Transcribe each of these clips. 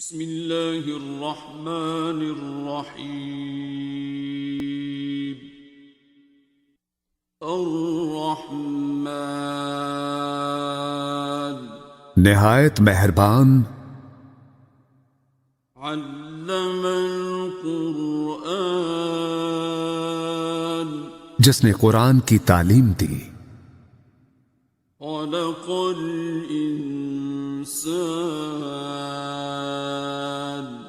بسم اللہ الرحمن الرحیم الرحمن نہایت مہربان، علم القرآن جس نے قرآن کی تعلیم دی، خلق الانسان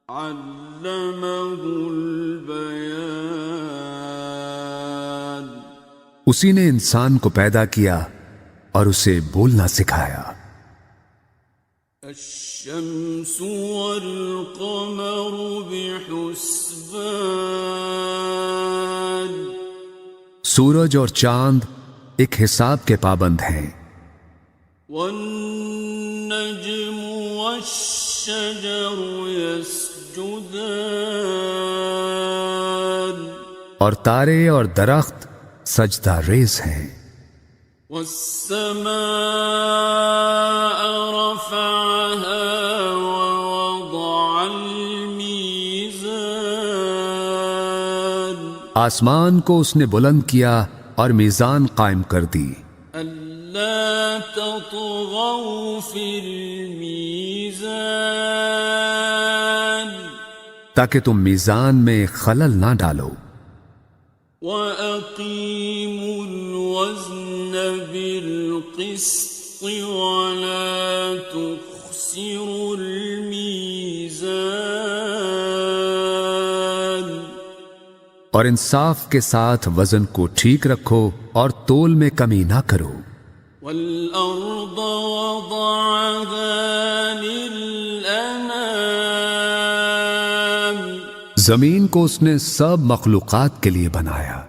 علمہ البیان اسی نے انسان کو پیدا کیا اور اسے بولنا سکھایا۔ الشمس والقمر بحسبان سورج اور چاند ایک حساب کے پابند ہیں، والنجم والشجر يسجدان اور تارے اور درخت سجدہ ریز ہیں۔ والسماء رفعها ووضع الميزان آسمان کو اس نے بلند کیا اور میزان قائم کر دی، ألا تطغوا في الميزان تاکہ تم میزان میں خلل نہ ڈالو، وَأَقِيمُوا الْوَزْنَ بِالْقِسْطِ وَلَا تُخْسِرُوا الْمِيزَانَ اور انصاف کے ساتھ وزن کو ٹھیک رکھو اور تول میں کمی نہ کرو۔ وَالْأَرْضَ وَضَعَهَا لِلْأَنَامِ زمین کو اس نے سب مخلوقات کے لیے بنایا،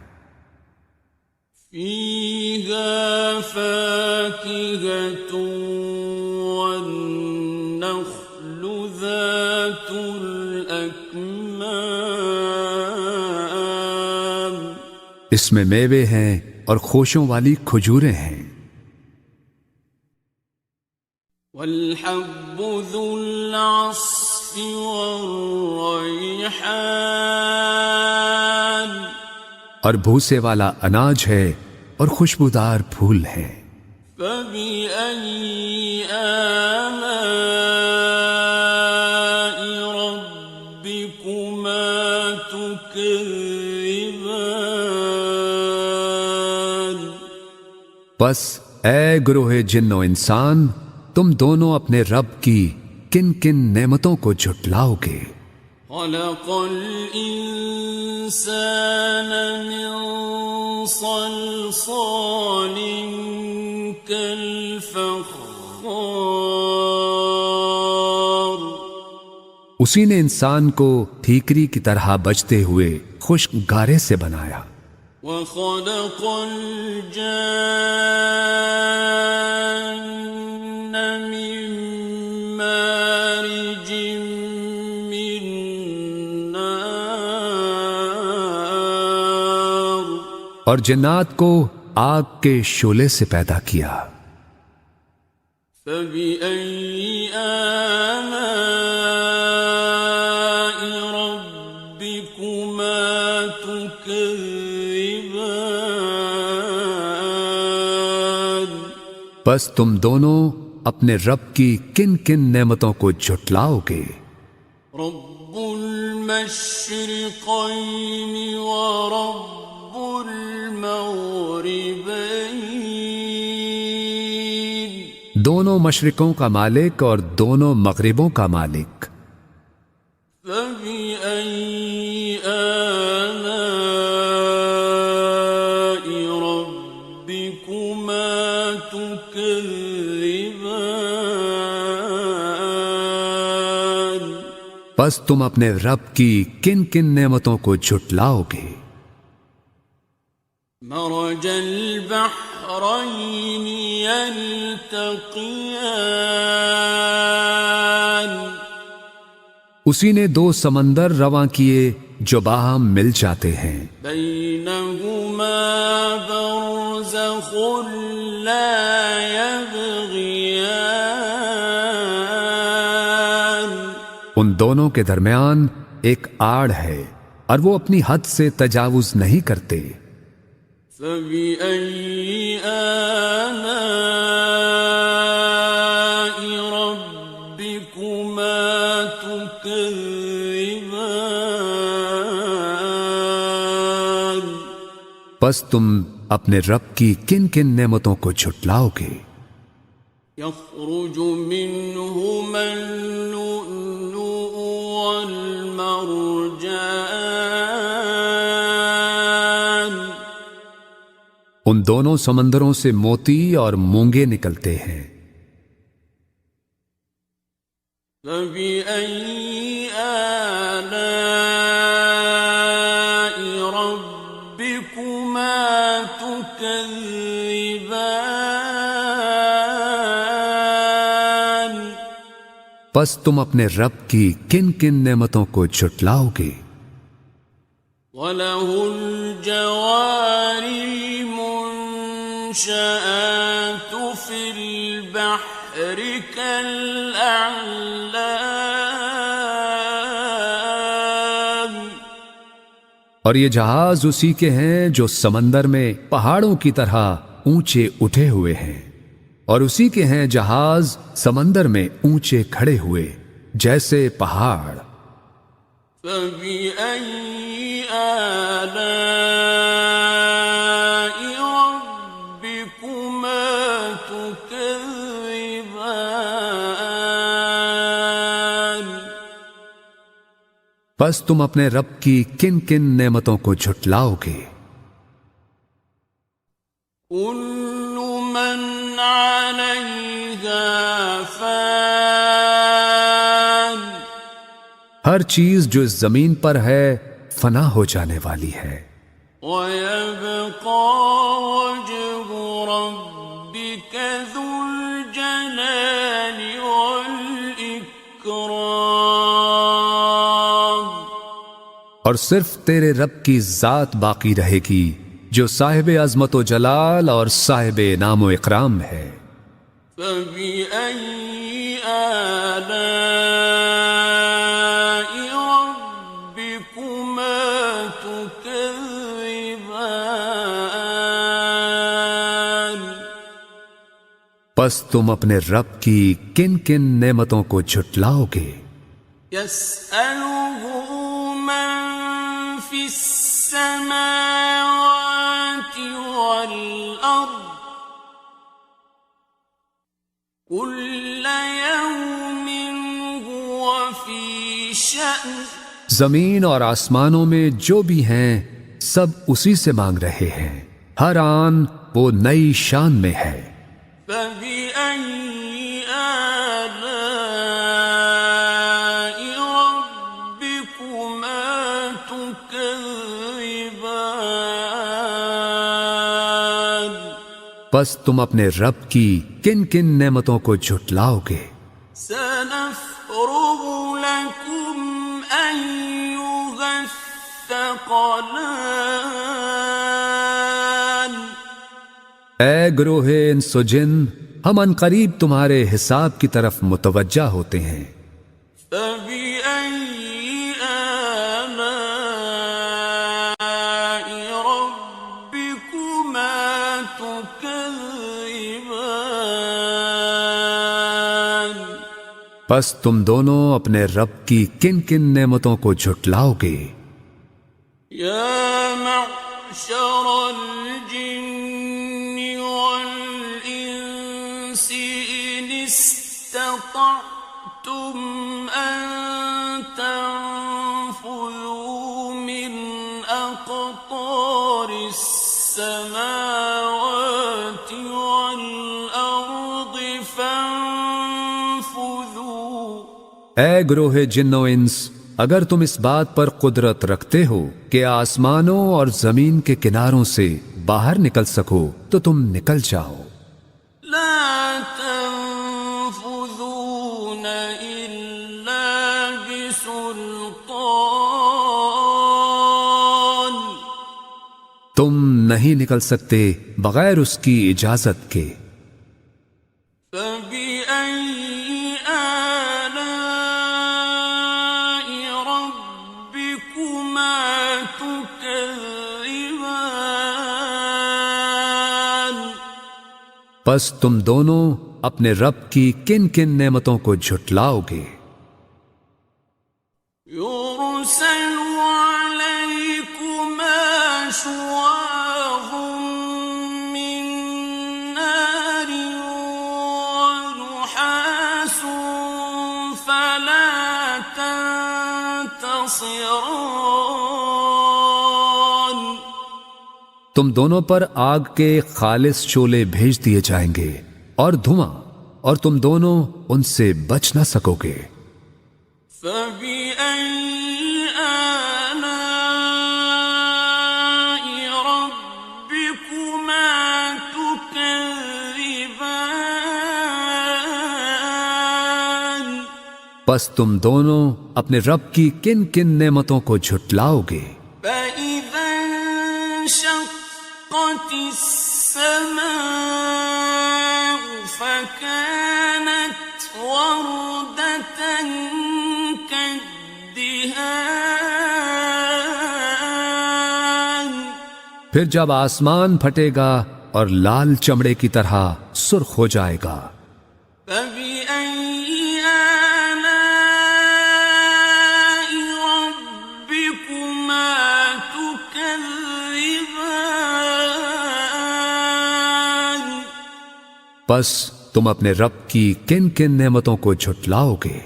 فِيهَا فَاكِهَةٌ وَالنَّخْلُ ذَاتُ الْأَكْمَامِ اس میں میوے ہیں اور خوشوں والی کھجوریں ہیں، وَالْحَبُّ ذُو الْعَصْفِ وَالرَّيْحَانِ اور بھوسے والا اناج ہے اور خوشبودار پھول ہیں۔ فَبِأَيِّ آلَاءِ رَبِّكُمَا تُكَذِّبَانِ بس اے گروہ جن و انسان، تم دونوں اپنے رب کی کن کن نعمتوں کو جھٹلاؤ گے۔ خَلَقَ الْإِنسَانَ مِنْ صَلْصَالٍ كَالْفَخَّارِ اسی نے انسان کو ٹھیکری کی طرح بجتے ہوئے خشک گارے سے بنایا، وَخَلَقَ الْجَانَّ مِن مَّارِجٍ مِّن نَّارٍ اور جنات کو آگ کے شعلے سے پیدا کیا۔ فَبِأَيِّ آلَاءِ رَبِّكُمَا تُكَذِّبَانِ بس تم دونوں اپنے رب کی کن کن نعمتوں کو جھٹلاؤ گے۔ رب المشرقين ورب المغربين دونوں مشرقوں کا مالک اور دونوں مغربوں کا مالک، فبأي آلاء ربكما تكذبان بس تم اپنے رب کی کن کن نعمتوں کو جھٹلاؤ گے۔ مرج البحرين يلتقيان اسی نے دو سمندر رواں کیے جو باہم مل جاتے ہیں، بينهما برزخ لا يبغيان ان دونوں کے درمیان ایک آڑ ہے اور وہ اپنی حد سے تجاوز نہیں کرتے۔ فَبِأَيِّ آلَاءِ رَبِّكُمَا تُكَذِّبَانِ پس تم اپنے رب کی کن کن نعمتوں کو جھٹلاؤ گے؟ يَخْرُجُ مِنْهُمَا اللُّؤْلُؤُ وَالْمَرْجَانُ ان دونوں سمندروں سے موتی اور مونگے نکلتے ہیں۔ فَبِأَيِّ آلَاءِ رَبِّكُمَا تُكَذِّبَانِ پس تم اپنے رب کی کن کن نعمتوں کو جھٹلاؤ گے؟ وَلَهُ الْجَوَارِ الْمُنشَآتُ فِي الْبَحْرِ كَالْأَعْلَامِ اور یہ جہاز اسی کے ہیں جو سمندر میں پہاڑوں کی طرح اونچے اٹھے ہوئے ہیں، اور اسی کے ہیں جہاز سمندر میں اونچے کھڑے ہوئے جیسے پہاڑ۔ فَبِأَيِّ آلَاءِ رَبِّكُمَا تُكَذِّبَانِ پس تم اپنے رب کی کن کن نعمتوں کو جھٹلاؤ گے؟ كُلُّ مَنْ عَلَيْهَا فَانٍ ہر چیز جو اس زمین پر ہے فنا ہو جانے والی ہے، وَيَبْقَى وَجْهُ رَبِّكَ ذُو الْجَلَالِ وَالْإِكْرَامِ اور صرف تیرے رب کی ذات باقی رہے گی جو صاحب عظمت و جلال اور صاحب انعام و اکرام ہے۔ فَبِأَيِّ آلَاءِ رَبِّكُمَا تُكَذِّبَانِ پس تم اپنے رب کی کن کن نعمتوں کو جھٹلاؤ گے؟ يَسْأَلُهُ مَن فِي السَّمَاوَاتِ وَالْأَرْضِ كُلَّ يَوْمٍ هُوَ فِي شَأْنٍ زمین اور آسمانوں میں جو بھی ہیں سب اسی سے مانگ رہے ہیں، ہر آن وہ نئی شان میں ہے۔ فَبِأَيِّ آلَاءِ رَبِّكُمَا تُكَذِّبَانِ پس تم اپنے رب کی کن کن نعمتوں کو جھٹلاؤ گے؟ سَنَفْرُغُ لَكُمْ أَيُّهَ الثَّقَلَانِ اے گروہ انس و جن، ہم ان قریب تمہارے حساب کی طرف متوجہ ہوتے ہیں۔ فَبِأَيِّ آلَاءِ رَبِّكُمَا تُكَذِّبَانِ پس تم دونوں اپنے رب کی کن کن نعمتوں کو جھٹلاؤ گے؟ يَا مَعْشَرَ الْجِنِّ وَالْإِنسِ إِنِ اسْتَطَعْتُمْ أَن تَنفُذُوا مِنْ أَقْطَارِ السَّمَاوَاتِ وَالْأَرْضِ فَانفُذُوا اے گروہ جن و انس، اگر تم اس بات پر قدرت رکھتے ہو کہ آسمانوں اور زمین کے کناروں سے باہر نکل سکو تو تم نکل جاؤ۔ لا تنفذون إلا بسلطان تم نہیں نکل سکتے بغیر اس کی اجازت کے۔ فبأي آلاء پس تم دونوں اپنے رب کی کن کن نعمتوں کو جھٹلاؤ گے؟ يرسل عليكما شواظ من نار ونحاس فلا تنتصران تم دونوں پر آگ کے خالص شعلے بھیج دیے جائیں گے اور دھواں، اور تم دونوں ان سے بچ نہ سکو گے۔ فَبِأَيِّ آلَاءِ رَبِّكُمَا تُكَذِّبَانِ پس تم دونوں اپنے رب کی کن کن نعمتوں کو جھٹلاؤ گے؟ فَإِذَا انشَقَّتِ السَّمَاءُ فَكَانَتْ وَرْدَةً كَالدِّهَانِ پھر جب آسمان پھٹے گا اور لال چمڑے کی طرح سرخ ہو جائے گا۔ فَبِأَيِّ آلَاءِ رَبِّكُمَا تُكَذِّبَانِ پس تم اپنے رب کی کن کن نعمتوں کو جھٹلاؤ گے؟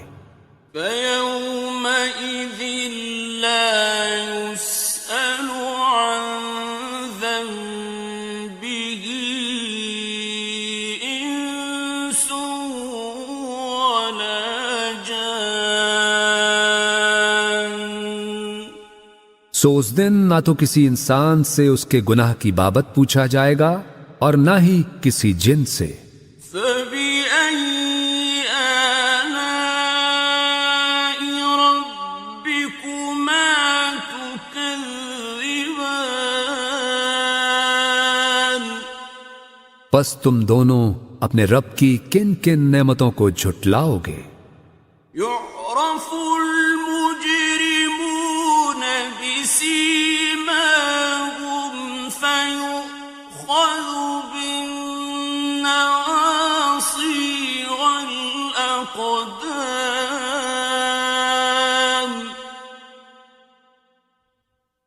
فَيَوْمَئِذٍ لَا يُسْأَلُ عَنْ ذَنبِهِ إِنسٌ وَلَا جَانٌّ سو اس دن نہ تو کسی انسان سے اس کے گناہ کی بابت پوچھا جائے گا اور نہ ہی کسی جن سے۔ فَبِأَيِّ آلَاءِ رَبِّكُمَا تُكَذِّبَانِ پس تم دونوں اپنے رب کی کن کن نعمتوں کو جھٹلاؤ گے؟ يُعْرَفُ الْمُجْرِمُونَ بِسِيمَاهُمْ فَيُؤْخَذُ بِالنَّوَاصِي وَالْأَقْدَامِ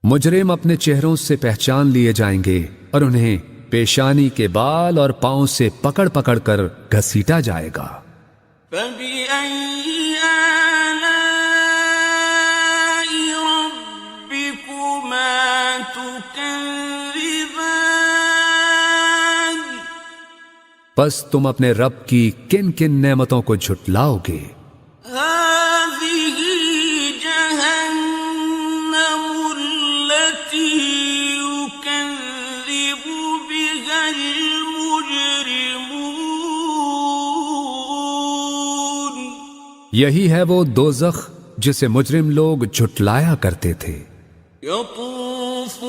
مجرم اپنے چہروں سے پہچان لیے جائیں گے اور انہیں پیشانی کے بال اور پاؤں سے پکڑ پکڑ کر گھسیٹا جائے گا۔ فَبِأَيِّ آلَاءِ رَبِّكُمَا تُكَذِّبَانِ پس تم اپنے رب کی کن کن نعمتوں کو جھٹلاؤ گے؟ هَٰذِهِ جَهَنَّمُ الَّتِي يُكَذِّبُ بِهَا الْمُجْرِمُونَ یہی ہے وہ دوزخ جسے مجرم لوگ جھٹلایا کرتے تھے۔ يَطُوفُونَ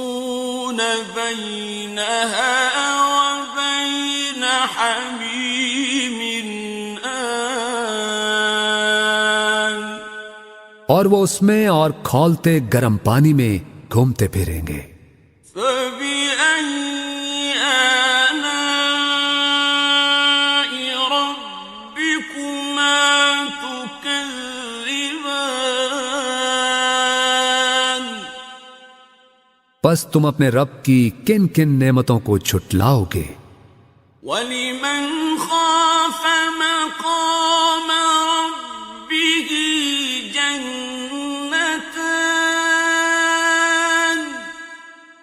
بَيْنَهَا وَبَيْنَ حَمِيمٍ آنٍ اور وہ اس میں اور کھولتے گرم پانی میں گھومتے پھریں گے۔ فَبِأَيِّ آلَاءِ رَبِّكُمَا تُكَذِّبَانِ پس تم اپنے رب کی کن کن نعمتوں کو جھٹلاؤ گے؟ وَلِمَنْ خَافَ مَقَامَ رَبِّهِ جَنَّتَانِ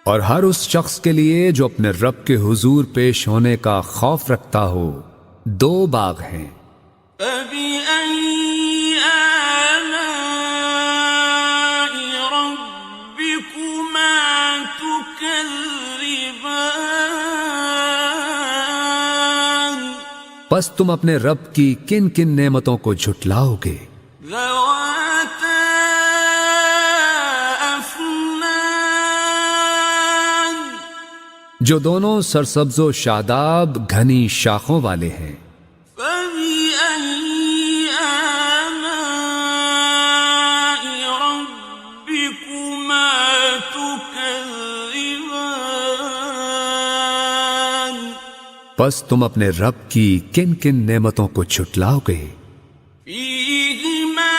اور ہر اس شخص کے لیے جو اپنے رب کے حضور پیش ہونے کا خوف رکھتا ہو دو باغ ہیں۔ فَبِأَيِّ آلَاءِ رَبِّكُمَا تُكَذِّبَانِ پس تم اپنے رب کی کن کن نعمتوں کو جھٹلاؤ گے؟ ذَوَاتَا أَفْنَانٍ جو دونوں سرسبز و شاداب گھنی شاخوں والے ہیں۔ فَبِأَيِّ آلَاءِ رَبِّكُمَا تُكَذِّبَانِ پس تم اپنے رب کی کن کن نعمتوں کو جھٹلاؤ گے؟ فيهما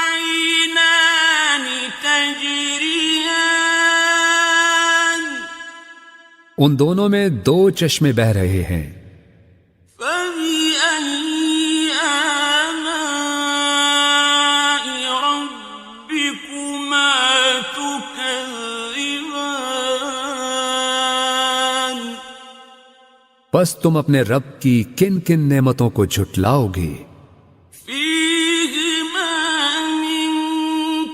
عينان تجريان ان دونوں میں دو چشمے بہہ رہے ہیں۔ فبأي آلاء ربكما تكذبان پس تم اپنے رب کی کن کن نعمتوں کو جھٹلاؤ گے؟ فيهما من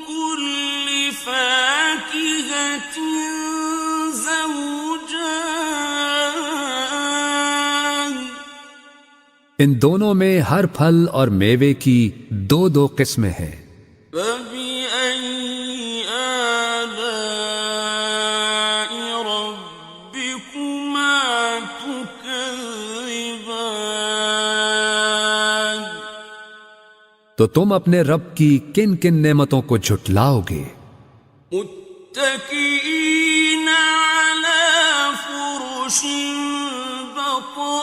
كل فاكهة زوجان ان دونوں میں ہر پھل اور میوے کی دو دو قسمیں ہیں۔ فبأي آلاء ربكما تكذبان تو تم اپنے رب کی کن کن نعمتوں کو جھٹلاؤ گے؟ متكئين على فرش بطائنها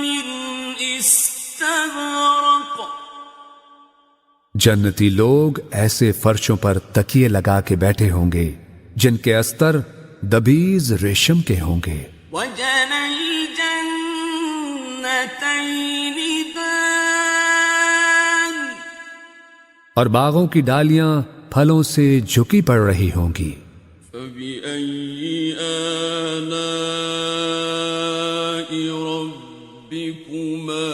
من استبرق جنتی لوگ ایسے فرشوں پر تکیے لگا کے بیٹھے ہوں گے جن کے استر دبیز ریشم کے ہوں گے۔ وجنى الجنتين دان اور باغوں کی ڈالیاں پھلوں سے جھکی پڑ رہی ہوں گی۔ فبأي آلاء ربكما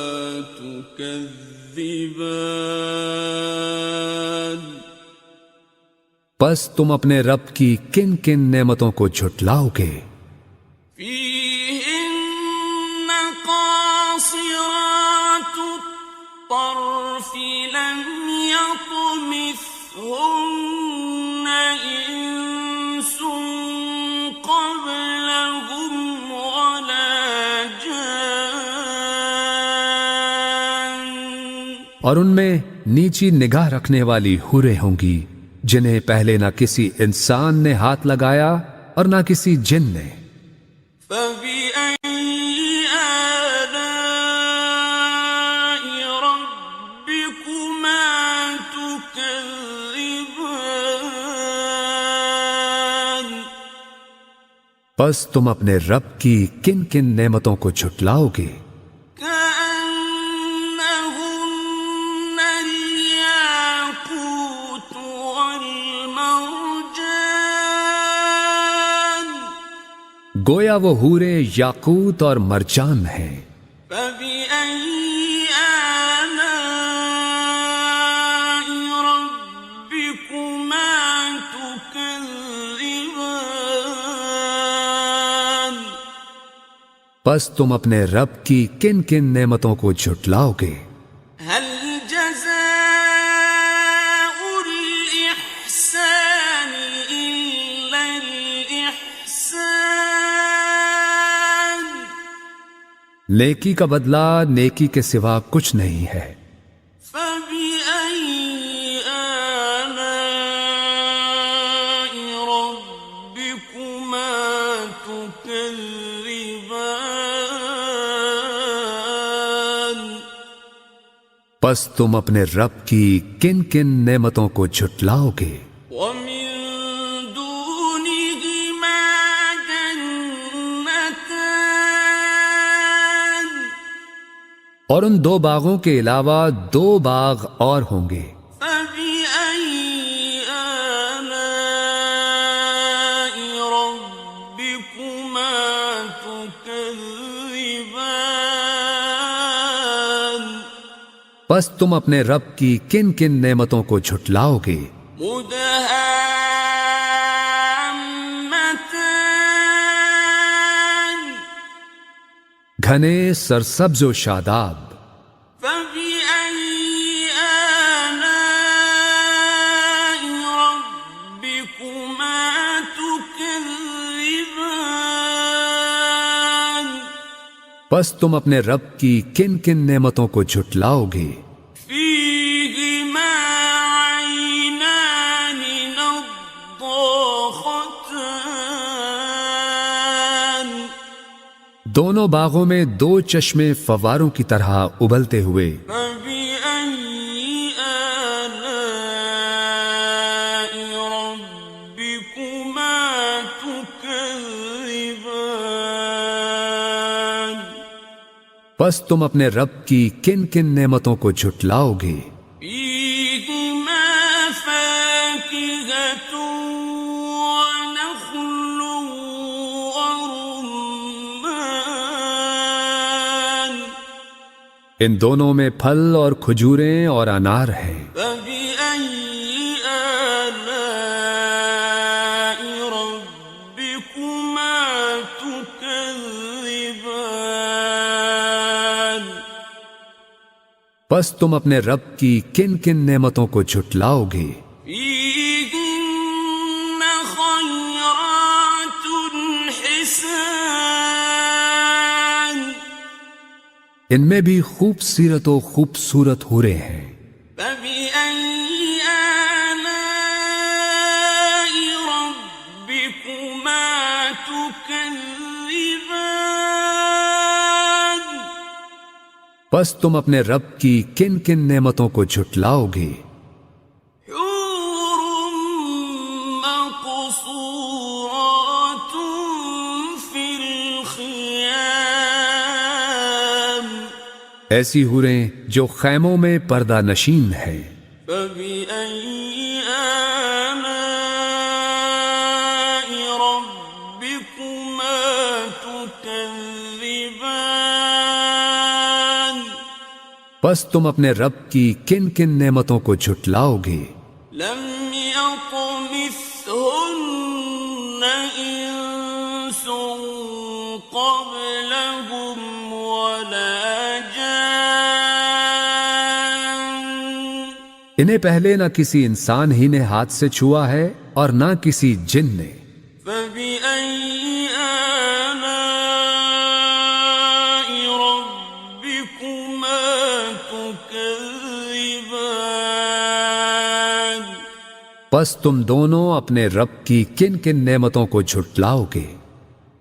تكذبان پس تم اپنے رب کی کن کن نعمتوں کو جھٹلاؤ گے؟ فيهن قاصرات الطرف لم يطمثهن إنس قبلهم ولا جان اور ان میں نیچی نگاہ رکھنے والی حوریں ہوں گی جنہیں پہلے نہ کسی انسان نے ہاتھ لگایا اور نہ کسی جن نے۔ فبأي آلاء ربكما تكذبان پس تم اپنے رب کی کن کن نعمتوں کو جھٹلاؤ گے؟ كأنهن الياقوت والمرجان گویا وہ حوریں یاقوت اور مرجان ہیں۔ فبأي آلاء ربكما تكذبان پس تم اپنے رب کی کن کن نعمتوں کو جھٹلاؤ گے؟ هل جزاء الإحسان إلا الإحسان نیکی کا بدلہ نیکی کے سوا کچھ نہیں ہے۔ فبأي آلاء ربكما تكذبان پس تم اپنے رب کی کن کن نعمتوں کو جھٹلاؤ گے؟ ومن دونهما جنتان اور ان دو باغوں کے علاوہ دو باغ اور ہوں گے۔ فبأي آلاء ربكما تكذبان پس تم اپنے رب کی کن کن نعمتوں کو جھٹلاؤ گے؟ مدهامتان گھنے سرسبز و شاداب۔ فبأي آلاء ربكما تكذبان پس تم اپنے رب کی کن کن نعمتوں کو جھٹلاؤ گے؟ فيهما عينان نضاختان دونوں باغوں میں دو چشمے فواروں کی طرح ابلتے ہوئے، فبأي آلاء ربكما تكذبان پس تم اپنے رب کی کن کن نعمتوں کو جھٹلاؤ گے؟ فيهما فاكهة ونخل ورمان ان دونوں میں پھل اور کھجوریں اور انار ہیں۔ فبأي آلاء ربكما تكذبان پس تم اپنے رب کی کن کن نعمتوں کو جھٹلاؤ گے؟ فيهن خيرات حسان ان میں بھی خوبصورت و خوبصورت حوریں ہیں۔ فبأي آلاء ربكما تكذبان پس تم اپنے رب کی کن کن نعمتوں کو جھٹلاؤ گے؟ حور مقصورات في الخيام ایسی حوریں جو خیموں میں پردہ نشین ہیں۔ فبأي آلاء ربكما تكذبان پس تم اپنے رب کی کن کن نعمتوں کو جھٹلاؤ گے؟ لم يطمثهن إنس قبلهم ولا جان انہیں پہلے نہ کسی انسان ہی نے ہاتھ سے چھوا ہے اور نہ کسی جن نے۔ فبأي آلاء ربكما تكذبان پس تم دونوں اپنے رب کی کن کن نعمتوں کو جھٹلاؤ گے؟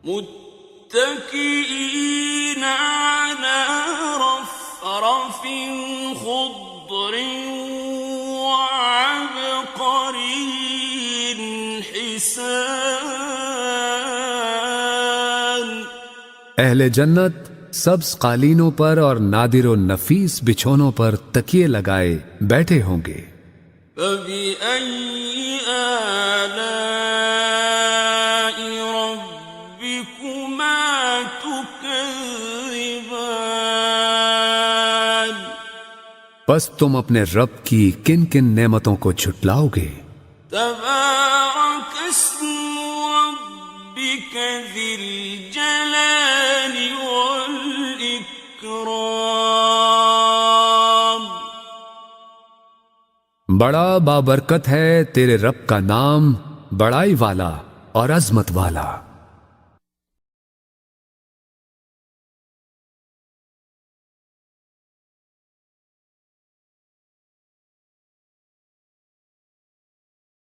متكئين على رفرف خضر وعبقري حسان اہل جنت سبز قالینوں پر اور نادر و نفیس بچھونوں پر تکیے لگائے بیٹھے ہوں گے۔ فبأي آلاء ربكما تكذبان پس تم اپنے رب کی کن کن نعمتوں کو جھٹلاؤ گے؟ تبارك اسم ربك ذي الجلال والإكرام بڑا بابرکت ہے تیرے رب کا نام، بڑائی والا اور عظمت والا۔